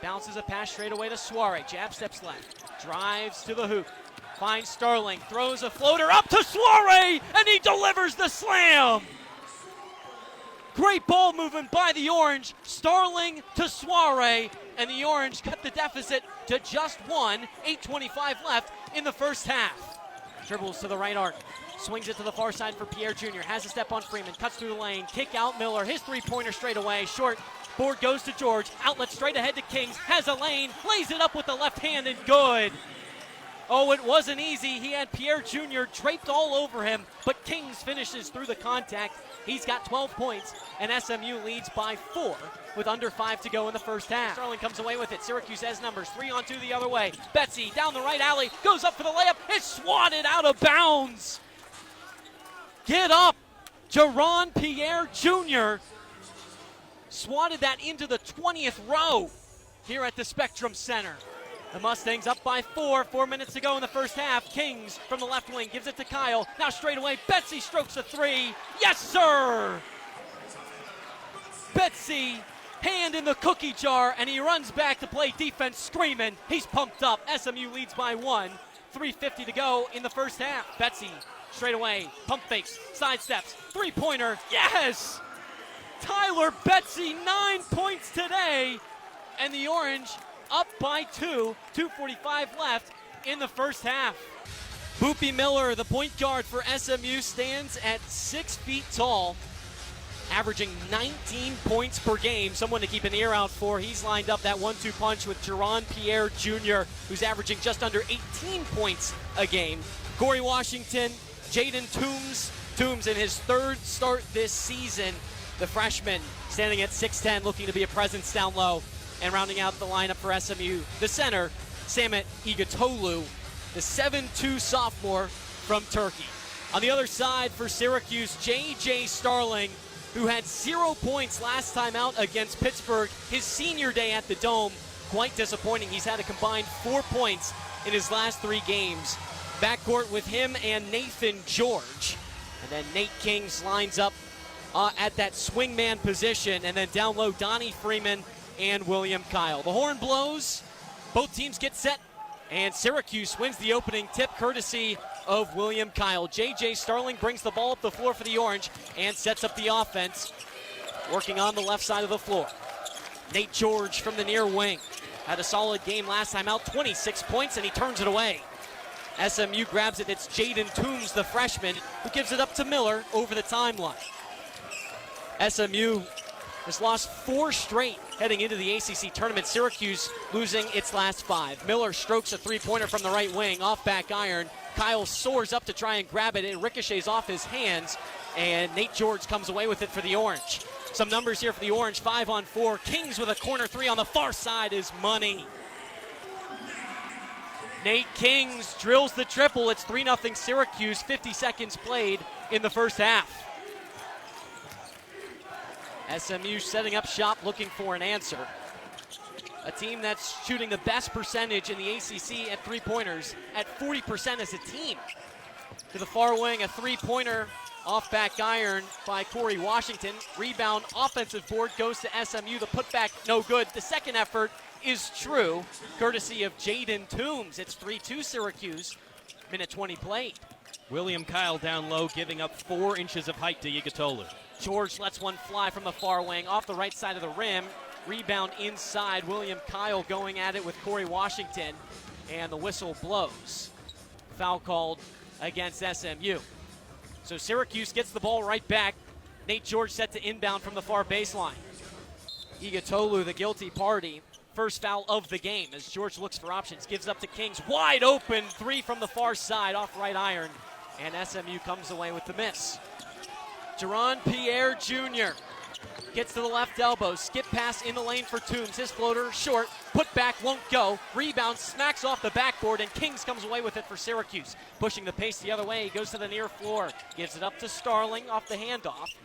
Bounces a pass straight away to Soiree. Jab steps left. Drives to the hoop. Finds Starling. Throws a floater up to Soiree, and he delivers the slam. Great ball movement by the Orange. Starling to Soiree, and the Orange cut the deficit to just one. 8:25 left in the first half. Dribbles to the right arc. Swings it to the far side for Pierre Jr. Has a step on Freeman. Cuts through the lane. Kick out Miller. His three-pointer straight away. Short. Board goes to George. Outlet straight ahead to Kings. Has a lane. Lays it up with the left hand and good. Oh, it wasn't easy. He had Pierre Jr. draped all over him, but Kings finishes through the contact. He's got 12 points, and SMU leads by 4 with under 5 to go in the first half. Starling comes away with it. Syracuse has numbers. 3-on-2 the other way. Betsy down the right alley. Goes up for the layup. It's swatted out of bounds. Get up. Jaron Pierre Jr. swatted that into the 20th row here at the Spectrum Center. The Mustangs up by 4. 4 minutes to go in the first half. Kings from the left wing gives it to Kyle. Now straight away, Betsy strokes a 3. Yes, sir! Betsy, hand in the cookie jar, and he runs back to play defense screaming. He's pumped up. SMU leads by 1. 3:50 to go in the first half. Betsy, straight away, pump fakes, side steps, three-pointer. Yes! Tyler Betsy, 9 points today, and the Orange up by 2, 2:45 left in the first half. Boopy Miller, the point guard for SMU, stands at 6 feet tall, averaging 19 points per game. Someone to keep an ear out for. He's lined up that 1-2 punch with Jaron Pierre Jr., who's averaging just under 18 points a game. Corey Washington, Jaden Toombs in his 3rd start this season. The freshman standing at 6'10", looking to be a presence down low. And rounding out the lineup for SMU, the center, Samet Igitolu, the 7'2" sophomore from Turkey. On the other side for Syracuse, J.J. Starling, who had 0 points last time out against Pittsburgh. His senior day at the Dome, quite disappointing. He's had a combined 4 points in his last 3 games. Backcourt with him and Nathan George. And then Nate Kings lines up at that swingman position. And then down low, Donnie Freeman and William Kyle. The horn blows, both teams get set, and Syracuse wins the opening tip courtesy of William Kyle. J.J. Starling brings the ball up the floor for the Orange and sets up the offense, working on the left side of the floor. Nate George from the near wing had a solid game last time out, 26 points, and he turns it away. SMU grabs it. It's Jaden Toombs, the freshman, who gives it up to Miller over the timeline. SMU has lost 4 straight heading into the ACC tournament. Syracuse losing its last 5. Miller strokes a three-pointer from the right wing, off back iron. Kyle soars up to try and grab it. It ricochets off his hands, and Nate George comes away with it for the Orange. Some numbers here for the Orange, 5-on-4. Kings with a corner 3 on the far side is money. Nate Kings drills the triple. It's 3-0 Syracuse, 50 seconds played in the first half. SMU setting up shop, looking for an answer. A team that's shooting the best percentage in the ACC at three-pointers at 40% as a team. To the far wing, a three-pointer off back iron by Corey Washington. Rebound, offensive board goes to SMU. The putback, no good. The second effort is true, courtesy of Jaden Toombs. It's 3-2 Syracuse, minute 20 played. William Kyle down low, giving up 4 inches of height to Igitolu. George lets one fly from the far wing off the right side of the rim. Rebound inside. William Kyle going at it with Corey Washington, and the whistle blows. Foul called against SMU. So Syracuse gets the ball right back. Nate George set to inbound from the far baseline. Igitolu, the guilty party. First foul of the game as George looks for options. Gives up to Kings. Wide open. 3 from the far side off right iron. And SMU comes away with the miss. Jaron Pierre Jr. gets to the left elbow. Skip pass in the lane for Toombs. His floater short. Put back won't go. Rebound smacks off the backboard, and Kings comes away with it for Syracuse. Pushing the pace the other way. He goes to the near floor. Gives it up to Starling off the handoff.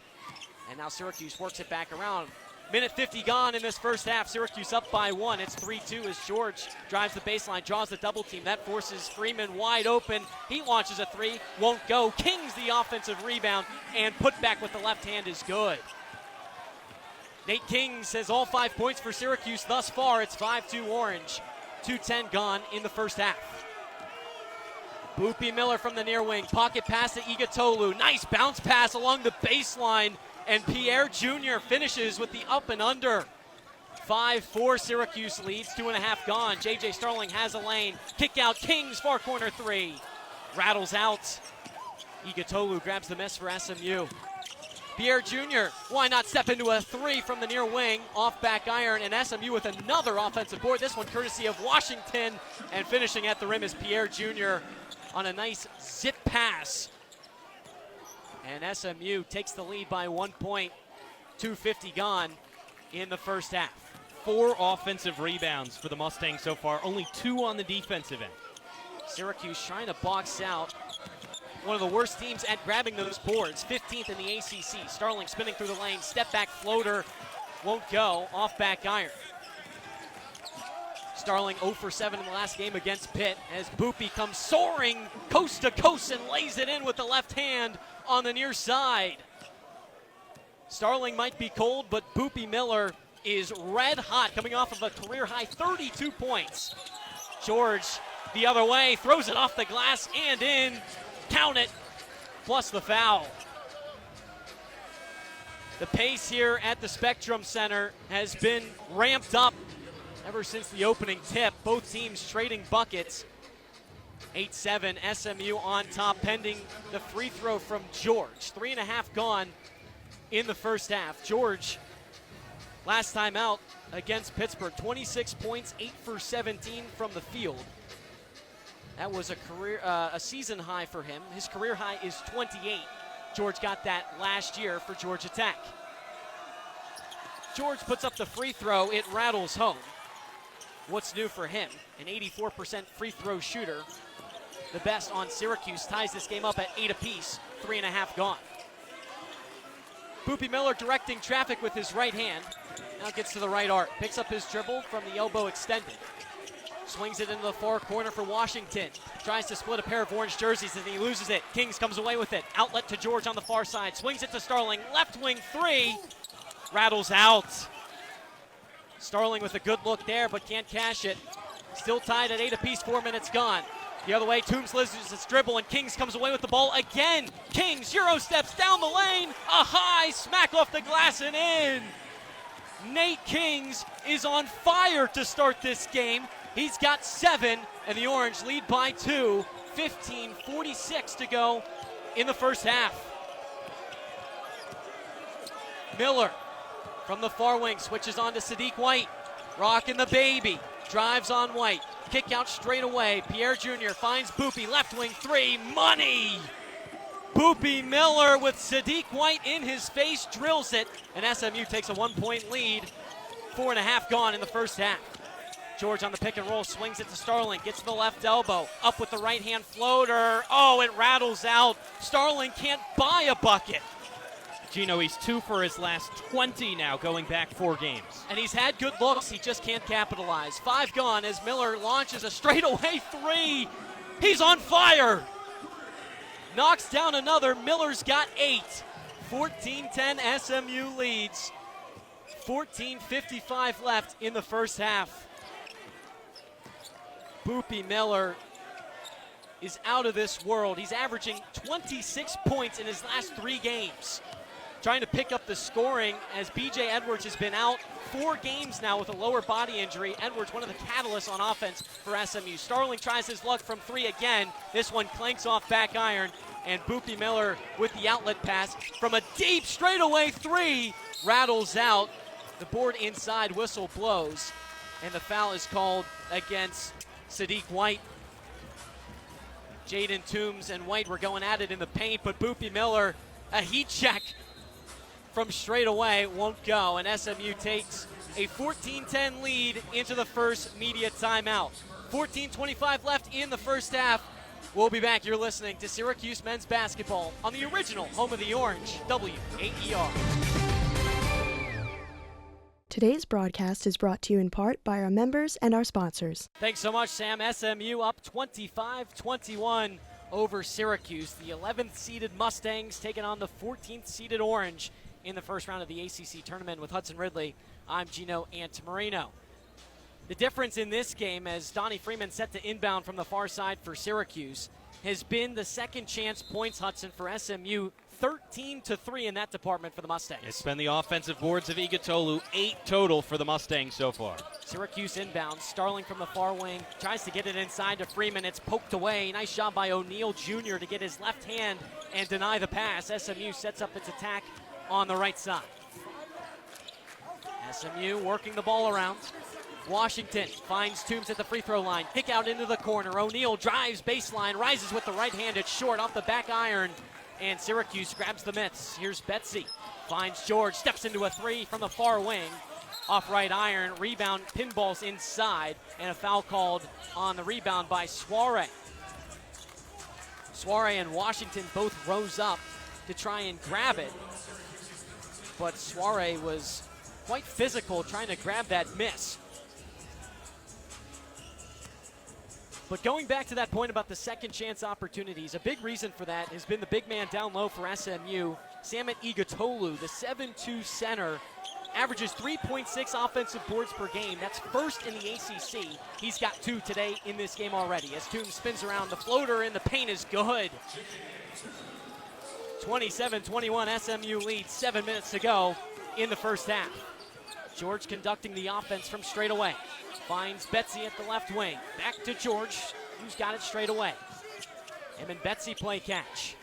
And now Syracuse works it back around. Minute 50 gone in this first half. Syracuse up by 1. It's 3-2 as George drives the baseline, draws the double team. That forces Freeman wide open. He launches a 3, won't go. Kings the offensive rebound, and put back with the left hand is good. Nate Kings has all 5 points for Syracuse thus far. It's 5-2 Orange. 2:10 gone in the first half. Boopy Miller from the near wing. Pocket pass to Igatolu. Nice bounce pass along the baseline. And Pierre Jr. finishes with the up and under. 5-4 Syracuse leads. 2.5 gone. J.J. Starling has a lane. Kick out. Kings far corner three. Rattles out. Igatolu grabs the miss for SMU. Pierre Jr., why not step into a three from the near wing, off back iron, and SMU with another offensive board, this one courtesy of Washington, and finishing at the rim is Pierre Jr. on a nice zip pass. And SMU takes the lead by 1 point, 2:50 gone in the first half. 4 offensive rebounds for the Mustangs so far, only 2 on the defensive end. Syracuse trying to box out one of the worst teams at grabbing those boards, 15th in the ACC. Starling spinning through the lane, step back floater, won't go, off back iron. Starling 0 for 7 in the last game against Pitt as Boopy comes soaring coast to coast and lays it in with the left hand on the near side. Starling might be cold, but Boopy Miller is red hot, coming off of a career high 32 points. George the other way, throws it off the glass and in. Count it, plus the foul. The pace here at the Spectrum Center has been ramped up ever since the opening tip. Both teams trading buckets. 8-7, SMU on top, pending the free throw from George. 3.5 gone in the first half. George, last time out against Pittsburgh, 26 points, 8 for 17 from the field. That was a season high for him. His career high is 28. George got that last year for Georgia Tech. George puts up the free throw. It rattles home. What's new for him? An 84% free throw shooter. The best on Syracuse, ties this game up at 8 apiece. 3.5 gone. Boopy Miller directing traffic with his right hand. Now gets to the right arc. Picks up his dribble from the elbow extended. Swings it into the far corner for Washington. Tries to split a pair of orange jerseys and he loses it. Kings comes away with it. Outlet to George on the far side. Swings it to Starling. Left wing three. Rattles out. Starling with a good look there, but can't cash it. Still tied at 8 apiece, 4 minutes gone. The other way, Toombs loses his dribble and Kings comes away with the ball again. Kings Euro steps down the lane. A high smack off the glass and in. Nate Kings is on fire to start this game. He's got 7, and the Orange lead by 2. 15:46 to go in the first half. Miller from the far wing switches on to Sadiq White. Rocking the baby. Drives on White. Kick out straight away. Pierre Jr. finds Boopy. Left wing three. Money! Boopy Miller with Sadiq White in his face drills it, and SMU takes a 1 point lead. 4.5 gone in the first half. George on the pick and roll, swings it to Starling, gets to the left elbow, up with the right hand floater. Oh, it rattles out. Starling can't buy a bucket. Gino, he's 2 for his last 20 now, going back 4 games. And he's had good looks, he just can't capitalize. 5 gone as Miller launches a straightaway three. He's on fire. Knocks down another. Miller's got 8. 14-10 SMU leads. 14:55 left in the first half. Boopy Miller is out of this world. He's averaging 26 points in his last 3 games. Trying to pick up the scoring as B.J. Edwards has been out 4 games now with a lower body injury. Edwards, one of the catalysts on offense for SMU. Starling tries his luck from 3 again. This one clanks off back iron, and Boopy Miller with the outlet pass from a deep straightaway 3 rattles out. The board inside, whistle blows, and the foul is called against Sadiq White. Jaden Toombs and White were going at it in the paint, but Boopy Miller, a heat check from straight away, won't go, and SMU takes a 14-10 lead into the first media timeout. 14:25 left in the first half. We'll be back. You're listening to Syracuse men's basketball on the original home of the Orange, WAER. Today's broadcast is brought to you in part by our members and our sponsors. Thanks so much, Sam. SMU up 25-21 over Syracuse. The 11th seeded Mustangs taking on the 14th seeded Orange in the first round of the ACC tournament with Hudson Ridley. I'm Gino Antimarino. The difference in this game, as Donnie Freeman set to inbound from the far side for Syracuse, has been the second chance points, Hudson, for SMU. 13-3 in that department for the Mustangs. It's been the offensive boards of Igutolu, 8 total for the Mustangs so far. Syracuse inbound. Starling from the far wing tries to get it inside to Freeman. It's poked away. Nice job by O'Neal Jr. to get his left hand and deny the pass. SMU sets up its attack on the right side. SMU working the ball around. Washington finds Toombs at the free throw line. Kick out into the corner. O'Neal drives baseline, rises with the right hand. It's short off the back iron, and Syracuse grabs the miss. Here's Betsy. Finds George, steps into a three from the far wing. Off right iron, rebound, pinballs inside, and a foul called on the rebound by Soiree. Soiree and Washington both rose up to try and grab it, but Soiree was quite physical trying to grab that miss. But going back to that point about the second chance opportunities, a big reason for that has been the big man down low for SMU. Samet Igutolu, the 7'2 center, averages 3.6 offensive boards per game. That's first in the ACC. He's got 2 today in this game already. As Toombs spins around, the floater in the paint is good. 27-21, SMU leads, 7 minutes to go in the first half. George conducting the offense from straight away. Finds Betsy at the left wing. Back to George, who's got it straight away. Him and Betsy play catch.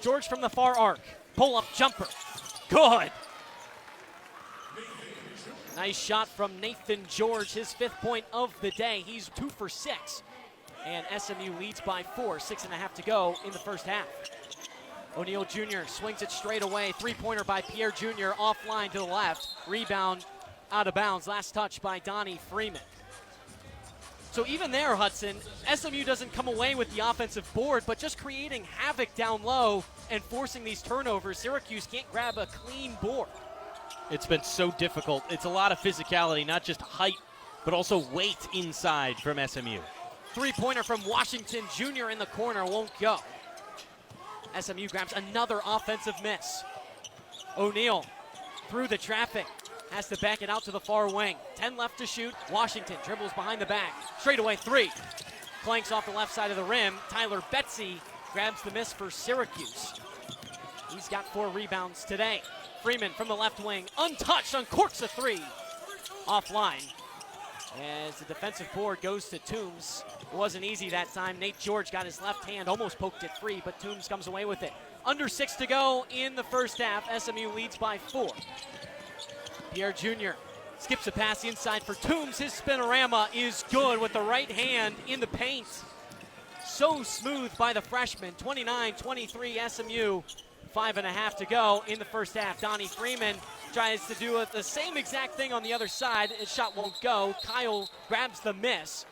George from the far arc. Pull-up jumper. Good. Nice shot from Nathan George, his 5th point of the day. He's 2 for 6. And SMU leads by 4, 6.5 to go in the first half. O'Neal Jr. swings it straight away. 3-pointer by Pierre Jr. offline to the left. Rebound out of bounds. Last touch by Donnie Freeman. So even there, Hudson, SMU doesn't come away with the offensive board, but just creating havoc down low and forcing these turnovers. Syracuse can't grab a clean board. It's been so difficult. It's a lot of physicality, not just height, but also weight inside from SMU. 3-pointer from Washington Jr. in the corner won't go. SMU grabs another offensive miss. O'Neal through the traffic. Has to back it out to the far wing. 10 left to shoot. Washington dribbles behind the back. Straight away 3. Clanks off the left side of the rim. Tyler Betsy grabs the miss for Syracuse. He's got 4 rebounds today. Freeman from the left wing. Untouched, uncorks a 3. Offline. As the defensive board goes to Toombs. It wasn't easy that time. Nate George got his left hand, almost poked it free, but Toombs comes away with it. Under 6 to go in the first half. SMU leads by 4. Pierre Jr. skips a pass inside for Toombs. His spinorama is good with the right hand in the paint. So smooth by the freshman. 29-23 SMU. 5.5 to go in the first half. Donnie Freeman tries to do the same exact thing on the other side. His shot won't go. Kyle grabs the miss,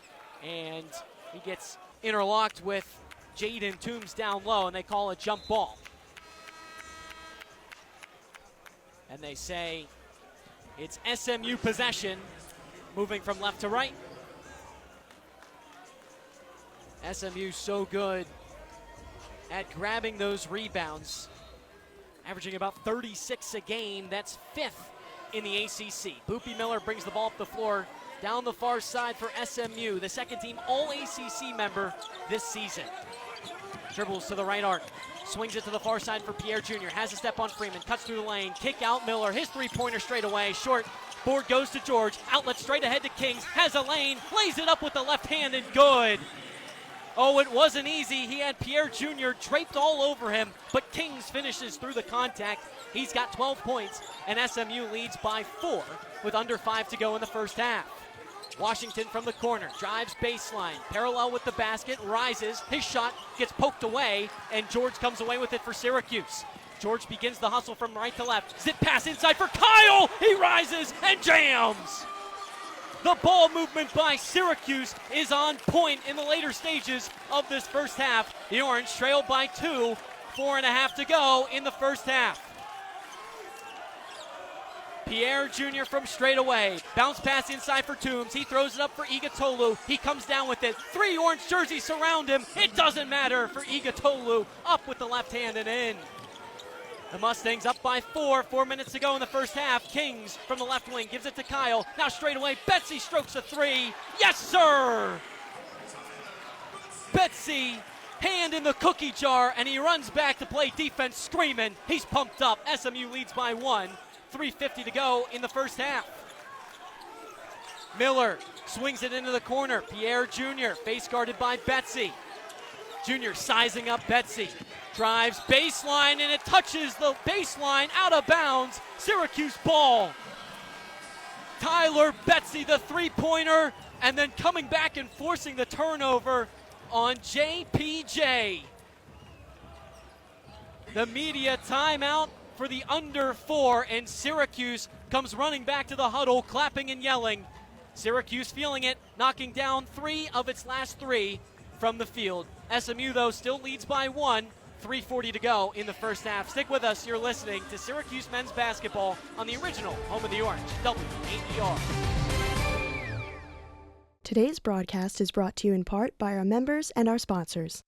and he gets interlocked with Jaden Toombs down low, and they call a jump ball. And they say it's SMU possession, moving from left to right. SMU so good at grabbing those rebounds, averaging about 36 a game. That's 5th in the ACC. Boopy Miller brings the ball up the floor down the far side for SMU, the second team All-ACC member this season. Dribbles to the right arc. Swings it to the far side for Pierre Jr. Has a step on Freeman. Cuts through the lane. Kick out Miller. His 3-pointer straight away. Short. Board goes to George. Outlet straight ahead to Kings. Has a lane. Lays it up with the left hand and good. Oh, it wasn't easy. He had Pierre Jr. draped all over him, but Kings finishes through the contact. He's got 12 points, and SMU leads by 4 with under 5 to go in the first half. Washington from the corner, drives baseline, parallel with the basket, rises, his shot gets poked away, and George comes away with it for Syracuse. George begins the hustle from right to left, zip pass inside for Kyle, he rises and jams! The ball movement by Syracuse is on point in the later stages of this first half. The Orange trail by 2, 4.5 to go in the first half. Pierre Jr. from straight away. Bounce pass inside for Toombs. He throws it up for Igutolu. He comes down with it. 3 orange jerseys surround him. It doesn't matter for Igutolu. Up with the left hand and in. The Mustangs up by 4. 4 minutes to go in the first half. Kings from the left wing gives it to Kyle. Now straight away, Betsy strokes a 3. Yes, sir! Betsy, hand in the cookie jar, and he runs back to play defense screaming. He's pumped up. SMU leads by 1. 3:50 to go in the first half. Miller swings it into the corner. Pierre Jr. face guarded by Betsy. Jr. sizing up Betsy. Drives baseline, and it touches the baseline out of bounds. Syracuse ball. Tyler Betsy, the three-pointer, and then coming back and forcing the turnover on JPJ. The media timeout for the under 4, and Syracuse comes running back to the huddle, clapping and yelling. Syracuse feeling it, knocking down 3 of its last 3 from the field. SMU, though, still leads by 1. 3:40 to go in the first half. Stick with us. You're listening to Syracuse men's basketball on the original home of the Orange, WAER. Today's broadcast is brought to you in part by our members and our sponsors.